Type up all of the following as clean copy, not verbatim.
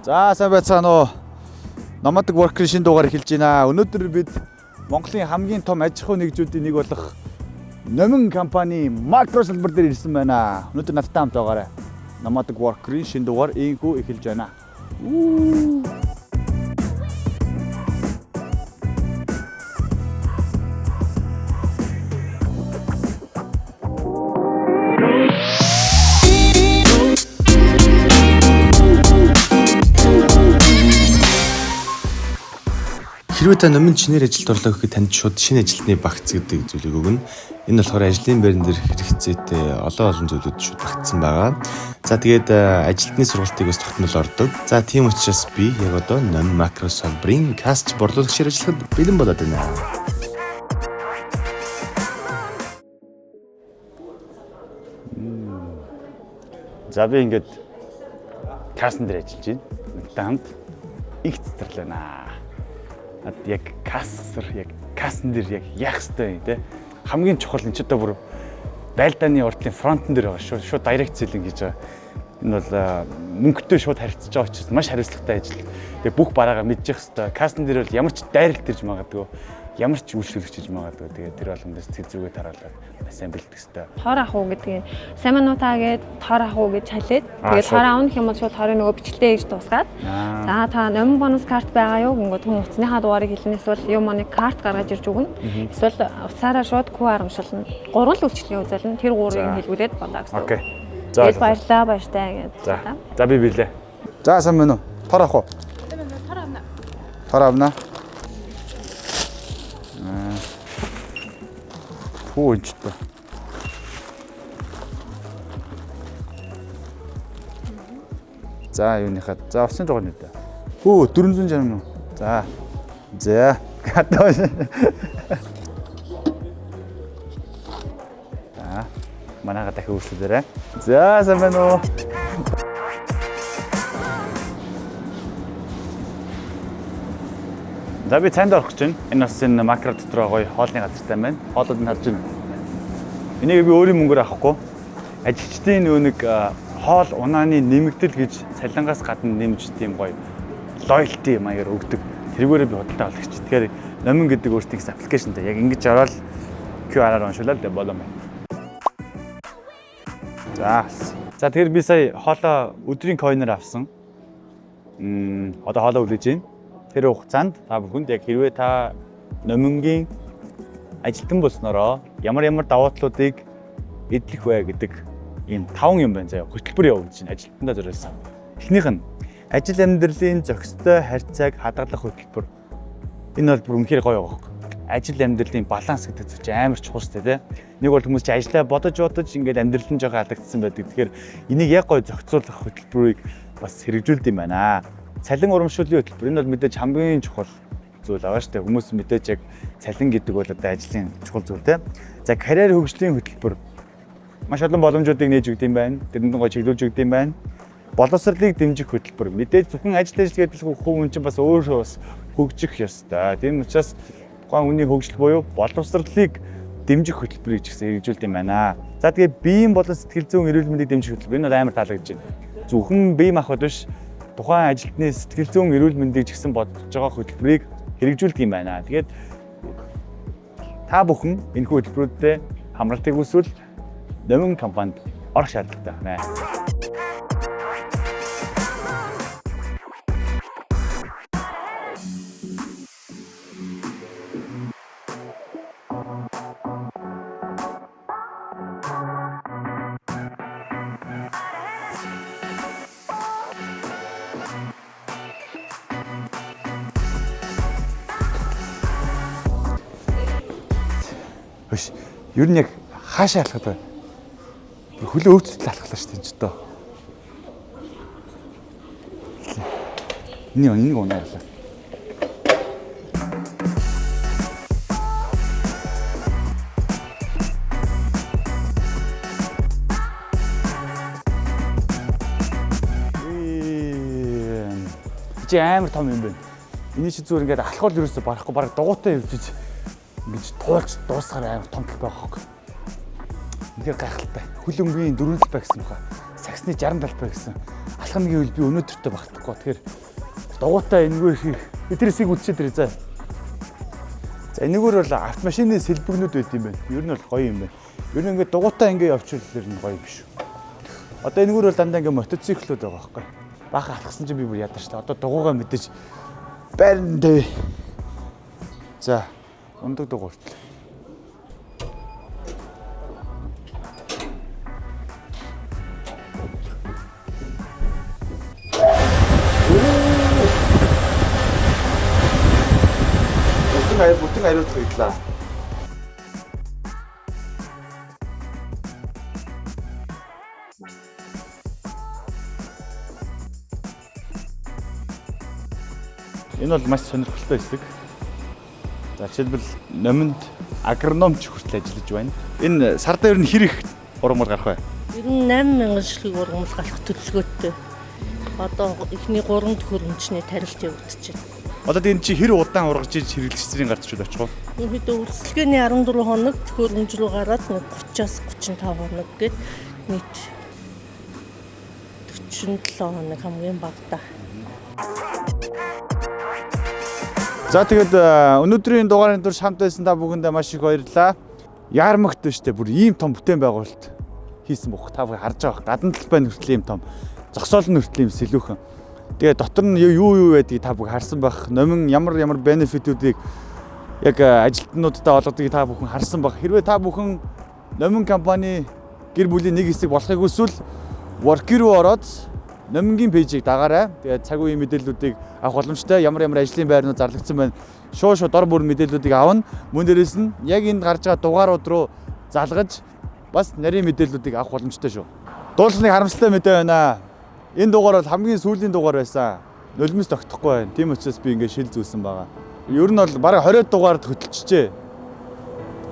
За сайн байцгаана уу. Nomadic Worker-ийн шинэ дугаар эхэлж байна. Өнөөдөр бид Монголын хамгийн том аж ахуй нэгжүүдийн нэг болох Номин компани макро салбар дээр ирсэн байна. Өнөөдөр надтай хамт байгаарай. Nomadic Worker-ийн шинэ дугаар ийхүү эхэлж байна. Хэрвээ та номын чинээр ажилд орлоо гэхэд танд шууд шинэ ажилтны багц гэдэг зүйлийг өгнө. Энэ болохоор ажлын байран дээр хэрэгцээтэй олон зүйлүүд шууд багтсан байгаа. За тэгээд ажилтны сургалтыг бас тогтмол ордог. За тийм учраас би яг одоо Номин макро салбарын каст борлуулагчаар ажиллахад бэлэн болоод байна. За би ингээд кастн дээр ажиллаж байна. Надтай хамт их цэцэрлээ наа. Яг касн дээр яг яах ёстой юм те. Хамгийн чухал энэ ч одоо бүр байлдааны урдлын фронтон дээр байгаа шууд директ селлинг хийж байгаа. Энэ бол мөнгөтэй шууд харьцаж байгаа учраас маш хариуцлагатай ажил. Тэгээ бүх бараагаа мэдчих ёстой. Касн дээр бол ямар ч дайралт ирж магадгүй, ямар ч үйлчлүүлэгч хийж магадгүй. Тэгээ тэр болгондоос тэр зүгээ тараалаа сайн бэлдэх ёстой. Тоор ах уу гэдгийг сайн манутаа гээд тоор ах уу гэж халиад тэгээд тоор аавн юм бол шууд тоорын нөгөө бичлээ гэж дуусгаад за та Номин бонус карт байгаа юу гингөт хүн утасныхаа дугаарыг хэлнэ эсвэл юм оны карт гаргаж ирж өгнө эсвэл утсаараа шууд QR уншилна 3 л үйлчлэгийн үзэлнэ тэр 3-ыг хэлгүүлээд болоо гэсэн. Окей. За баярлалаа гэж. За би билээ. За сайн байна уу? Тоор ах уу? Тоор авна. Тоор авна. Пүүжтэй. За юуныхаа. За уцны дугаар нэ. 460 уу. За. За. Гадаа. За. Манайга дахин үргэлжлүүлээрэй. За сайн байна уу? За би цайнд орох гэж байна. Энэ бас энэ макро дотор гоё хоолны газартай байна. Хоолууд нь харж байна. Энийг би өөрийн мөнгөөр авахгүй. Ажилчдын нэг хоол унааны нэмэгдэл гэж цалингаас гадна нэмж тийм гоё loyalty маягаар өгдөг. Тэрүүгээрээ би худалдаа авах гэж. Тэгэхээр Номин гэдэг өөртөө аппликейшнтэй яг ингэж ороод QR-аар уншуулаад болоо мэн. За тэгэхээр би сая хоолоо өдрийн койноор авсан. Одоо хоолоо үлээж байна. Тэр хугацаанд та бүхэнд яг хэрвээ та Номингийн ажилтан болсноороо ямар давуу талуудыг эдлэх вэ гэдэг ийм 5 юм байна заяа. Хөтөлбөр явуулж байна ажилтнаа зориулсан. Эхнийх нь ажил амьдралын зохистой харьцааг хадгалах хөтөлбөр. Энэ бол бүр үнэхээр гоё байгаа. Ажил амьдралын баланс гэдэг зүйл амар чухал шүү дээ. Нэг бол хүмүүс чи ажиллаа бодож ингээд амьдрал нь жоохон алдагдсан байдаг. Тэгэхээр энийг яг гоё зохицуулах хөтөлбөрийг бас хэрэгжүүлд юм байна. Цалин урамшууллын хөтөлбөр энэ бол мэдээж хамгийн чухал зүйл байгаа шүү дээ. Хүмүүс мэдээж яг цалин гэдэг бол одоо ажлын чухал зүйл те. За карьер хөгжлийн хөтөлбөр маш олон боломжуудыг нээж өгд юм байна. Тэрэнд гоё чиглүүлж өгд юм байна. Боловсролыг дэмжих хөтөлбөр. Мэдээж зөвхөн ажил гэдэг хүн чинь бас өөрөө бас хөгжих ёстой. Тийм учраас тухайн хүний хөгжил буюу боловсролыг дэмжих хөтөлбөрийг ч гэсэн хэрэгжүүлд юм байна. За тэгээ биеийн болон сэтгэл зүйн эрүүл мэндийг дэмжих хөтөлбөр энэ бол амар таалагдж байна. Зөвхөн бие махбод биш тухайн ажилтны сэтгэл зүйн эрүүл мэндийг ч гэсэн бодож байгаа хөтөлбөрийг хэрэгжүүлдэг юм байна. Тэгээд та бүхэн энэ хөтөлбөрүүдэд хамралтыг үүсвэл Номин компанид орох шаардлагатай байна. Хөш. Ер нь яг хаашаа алхах вэ? Хөлөө өвдөлт алхахлаа шүү дээ ч одоо. Энийг унааглаа. Чи амар том юм байна. Эний чи зүгээр ингээд алхвал ерөөсө барахгүй бараг дугуйтай явж ингэж туулж дуусгаар амар том талбай байгаа хөөе. Тэгэхээр гайхалтай. Хөлөмгийн 4 талбай гэсэн баха. Саксны 60 талбай гэсэн. алхна гэвэл би өнөөдөртөө багтахгүй. Тэгэхээр дугуйтаа энэгээр хийх. Эдрээсийг үдчихэд ирээ заа. За энэгээр бол автомашины сэлбэгнүүд байт юм байна. Ер нь бол гоё юм байна. Ер нь ингээд дугуйтаа ингээд явчихвал нь гоё биш. Одоо энэгээр бол дандаа ингээд мотоциклүүд байгаа байхгүй. Баахан алхсан чинь би бүр ядарч та. Одоо дугуйгаа мэдээж байран дээр. За ундаг дугуйт. Бүтэн хариулт хийлээ. Энэ бол маш сонирхолтой хэсэг. За жишээлбэл номинд агрономч хүртэл ажиллаж байна. Энэ сарда ер нь хэр их ургамал гарах вэ? Ер нь 8000 ширхэг ургамал гарах төлөвлөгөөтэй. Одоо эхний 3 төхөөрөмчний тарилт явагдаж байна. Одоо энэ чи хэр удаан ургаж иж хэрэглэгчдийн гарч чууд очих вэ? Ерөнхийдөө үргэлжлэгээний 14 хоног төхөөрөмж рүү гараад 30-аас 35 хоног гээд нийт 47 хоног хамгийн багадаа. За тэгээд өнөөдрийн дугаарын дур хамт байсан та бүхэндээ маш их баярлалаа. Яармагт шүү дээ. Бүр ийм том бүтээн байгуулалт хийсэн бохоо та бүхэн харж байгаа. Гадна талбай хүртэл ийм том, зогсоол нь хүртэл ийм сэлүүхэн. Тэгээ дотор нь юу байдгийг та бүхэн харсан байх. Номин ямар бенефитүүдийг яг ажилтнуудтай олгодгийг та бүхэн харсан байх. Хэрвээ та бүхэн номин компани гэр бүлийн нэг хэсэг болохыг хүсвэл Worky руу ороод номингийн пэйжийг дагаарай. Тэгээд цаг үеийн мэдээллүүдийг авах боломжтой. Ямар ажлын байрнууд зарлагдсан байна. Шууд дор бүр мэдээллүүдийг авна. Мөн дээрээс нь яг энд гарч байгаа дугаарууд руу залгаж бас нарийн мэдээллүүдийг авах боломжтой шүү. Дуулахны харамсалтай мэдээ байна. Энэ дугаар бол хамгийн сүүлийн дугаар байсан. Нулимс тогтохгүй байна. Тийм учраас би ингээд шил зүүсэн байгаа. Ер нь бол бараг 20 дугаард хөтлчихжээ.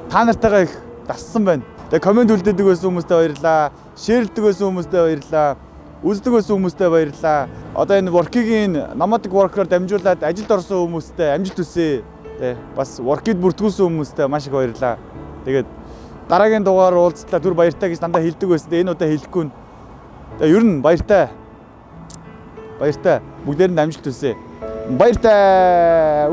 Та нартайгаа их дассан байна. Тэгээ комент үлдээдэг байсан хүмүүстээ баярлалаа. Шеэрлдэг байсан хүмүүстээ баярлалаа. Үздэг байсан хүмүүстээ баярлалаа. Одоо энэ Worky-гийн nomadic worker-оор дамжуулаад ажилд орсон хүмүүстээ амжилт хүсье. Тэ бас Worky-д бүртгүүлсэн хүмүүстээ маш их баярлалаа. Тэгээд дараагийн дугаар уулзлаа түр баяртай гэж дандаа хэлдэг байсан. Энэ удаа хэлэхгүй нь. Тэгээ ер нь баяртай. Баяртай. Бүгдээр нь амжилт хүсье. Баяртай.